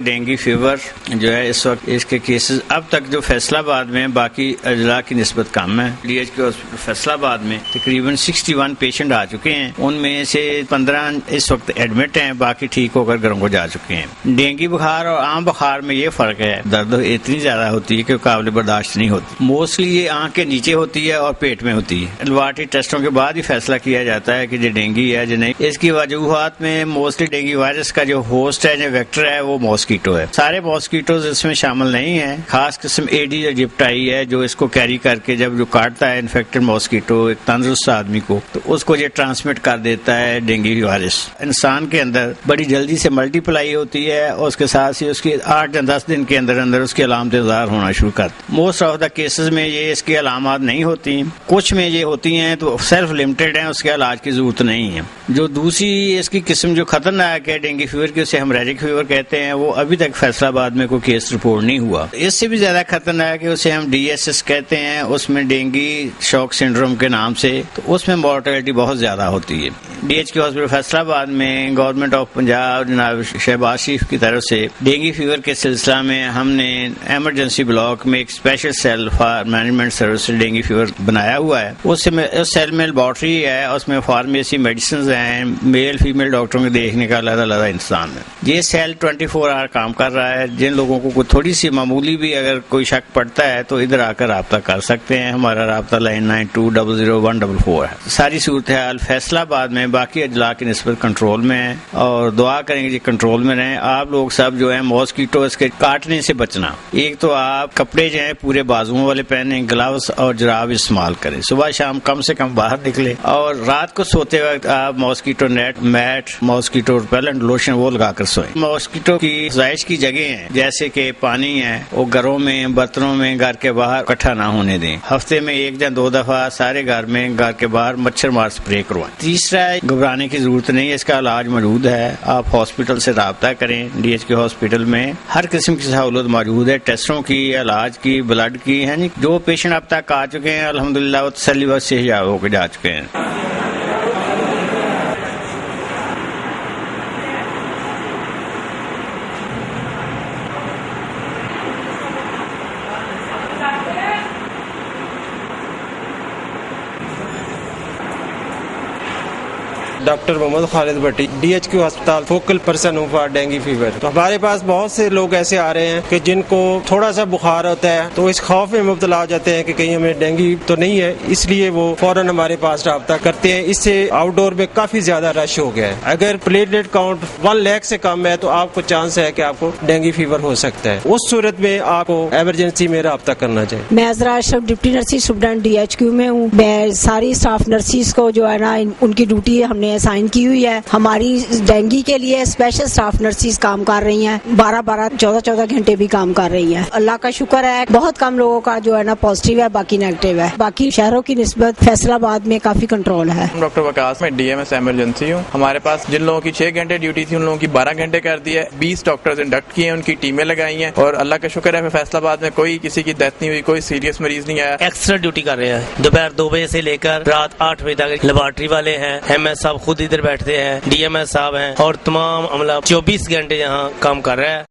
Dengue fever جو ہے اس وقت اس کے کیسز اب تک جو فیصلہ آباد میں باقی اضلاع کی نسبت کم ہے. ڈی ایچ کیو ہاسپٹل فیصلہ آباد میں تقریباً 61 پیشنٹ آ چکے ہیں. ان میں سے 15 اس وقت ایڈمٹ ہیں, باقی ٹھیک ہو کر گھروں کو جا چکے ہیں. ڈینگی بخار اور عام بخار میں یہ فرق ہے, درد اتنی زیادہ ہوتی ہے کہ قابل برداشت نہیں ہوتی. موسٹلی یہ آنکھ کے نیچے ہوتی ہے اور پیٹ میں ہوتی ہے. لیبارٹری ٹیسٹوں کے بعد ہی فیصلہ کیا جاتا ہے کہ یہ ڈینگی ہے یا نہیں. اس کی وجوہات میں موسٹلی ڈینگی وائرس کا جو ہوسٹ ہے, جو ویکٹر ہے, وہ ماسکیٹو ہے. سارے ماسکیٹوز اس میں شامل نہیں ہیں. خاص قسم ایڈیز ایجپٹائی ہے جو اس کو کیری کر کے جب جو کاٹتا ہے انفیکٹڈ ماسکیٹو ایک تندرست آدمی کو, تو اس کو یہ ٹرانسمٹ کر دیتا ہے ڈینگی وائرس. انسان کے اندر بڑی جلدی سے ملٹی پلائی ہوتی ہے اور اس کے ساتھ ہی اس کی 8 یا 10 دن کے اندر اندر اس کی علامتیں ظاہر ہونا شروع کرتی. موسٹ آف دا کیسز میں یہ اس کی علامات نہیں ہوتی. کچھ میں یہ ہوتی ہیں تو سیلف لمیٹڈ ہیں, اس کے علاج کی ضرورت نہیں ہے. جو دوسری اس کی قسم جو خطرناک ہے ڈینگی فیور کی, اسے ہیموریجک فیور کہتے ہیں, وہ ابھی تک فیصلہ آباد میں کوئی کیس رپورٹ نہیں ہوا. اس سے بھی زیادہ خطرناک ہے, اسے ہم DSS کہتے ہیں. اس میں ڈینگی شوک سنڈروم کے نام سے, تو اس میں مورٹیلٹی بہت زیادہ ہوتی ہے. DH ہاسپٹل فیصلہ آباد میں گورنمنٹ آف پنجاب جناب شہباز شریف کی طرف سے ڈینگی فیور کے سلسلہ میں ہم نے ایمرجنسی بلاک میں ایک special cell for management service dengue fever بنایا ہوا ہے. اس سیل میں لیبارٹری ہے, اس میں فارمیسی میڈیسنز ہیں, میل فیمیل ڈاکٹروں کے دیکھنے کا علیحدہ انتظام ہے. یہ سیل 24 آور کام کر رہا ہے. جن لوگوں کو کوئی تھوڑی سی معمولی بھی اگر کوئی شک پڑتا ہے تو ادھر آ کر رابطہ کر سکتے ہیں. ہمارا رابطہ لائن 92000144 ہے. ساری صورتحال فیصلہ آباد میں باقی اضلاع کی نسبت کنٹرول میں ہے, اور دعا کریں گے جی کنٹرول میں رہیں. آپ لوگ سب جو ہیں ماسکیٹو اس کے کاٹنے سے بچنا. ایک تو آپ کپڑے جو ہیں پورے بازوؤں والے پہنیں, گلوز اور جراب استعمال کریں. صبح شام کم سے کم باہر نکلیں, اور رات کو سوتے وقت آپ mosquito net, mat, mosquito repellent lotion وہ لگا کر سوئیں. ماسکیٹو کی افزائش کی جگہ ہیں جیسے کہ پانی ہے, وہ گھروں میں, برتنوں میں, گھر کے باہر اکٹھا نہ ہونے دیں. ہفتے میں 1 یا 2 دفعہ سارے گھر میں, گھر کے باہر مچھر مار اسپرے کروائیں. تیسرا, گھبرانے کی ضرورت نہیں ہے, اس کا علاج موجود ہے. آپ ہاسپٹل سے رابطہ کریں. DH کے ہاسپٹل میں ہر قسم کی سہولت موجود ہے, ٹیسٹوں کی, علاج کی, بلڈ کی ہے. جو پیشنٹ اب تک آ چکے ہیں الحمدللہ وہ تسلی بخش سے حجاب ہو کے جا چکے ہیں. ڈاکٹر محمد خالد بٹی, DH ہسپتال فوکل پرسن ہوں فار ڈینگی فیور. تو ہمارے پاس بہت سے لوگ ایسے آ رہے ہیں کہ جن کو تھوڑا سا بخار ہوتا ہے تو اس خوف میں مبتلا ہو جاتے ہیں کہ کہیں ہمیں ڈینگی تو نہیں ہے, اس لیے وہ فوراً ہمارے پاس رابطہ کرتے ہیں. اس سے آؤٹ ڈور میں کافی زیادہ رش ہو گیا ہے. اگر پلیٹلیٹ کاؤنٹ 1 لاکھ سے کم ہے تو آپ کو چانس ہے کہ آپ کو ڈینگی فیور ہو سکتا ہے. اس صورت میں آپ کو ایمرجنسی میں رابطہ کرنا چاہیے. میں عذرا اشرف ڈپٹی نرسنگ سپرنٹینڈنٹ DHQ میں ہوں. میں ساری اسٹاف نرسز کو جو ہے نا ان کی ڈیوٹی ہم نے اسائن کی ہوئی ہے. ہماری ڈینگی کے لیے اسپیشل اسٹاف نرسز کام کر رہی ہیں, 12 14 گھنٹے بھی کام کر رہی ہیں. اللہ کا شکر ہے بہت کم لوگوں کا جو ہے نا پازیٹیو ہے, باقی نیگیٹو ہے. باقی شہروں کی نسبت فیصلہ آباد میں کافی کنٹرول ہے. ڈاکٹر وکاس, میں DMS ایمرجنسی ہوں. ہمارے پاس جن لوگوں کی 6 گھنٹے ڈیوٹی تھی ان لوگوں کی 12 گھنٹے کر دی ہے. 20 ڈاکٹرز انڈکٹ کیے ہیں, ان کی ٹیمیں لگائی ہیں, اور اللہ کا شکر ہے فیصلہ آباد میں کوئی کسی کی ڈیتھ نہیں ہوئی, کوئی سیریس مریض نہیں آیا. ایکسٹرا ڈیوٹی کر رہے ہیں, دوپہر 2 بجے سے لے کر رات 8 بجے تک. لیبارٹری والے ہیں, MS صاحب خود ادھر بیٹھتے ہیں, DMS صاحب ہیں, اور تمام عملہ 24 گھنٹے یہاں کام کر رہا ہے.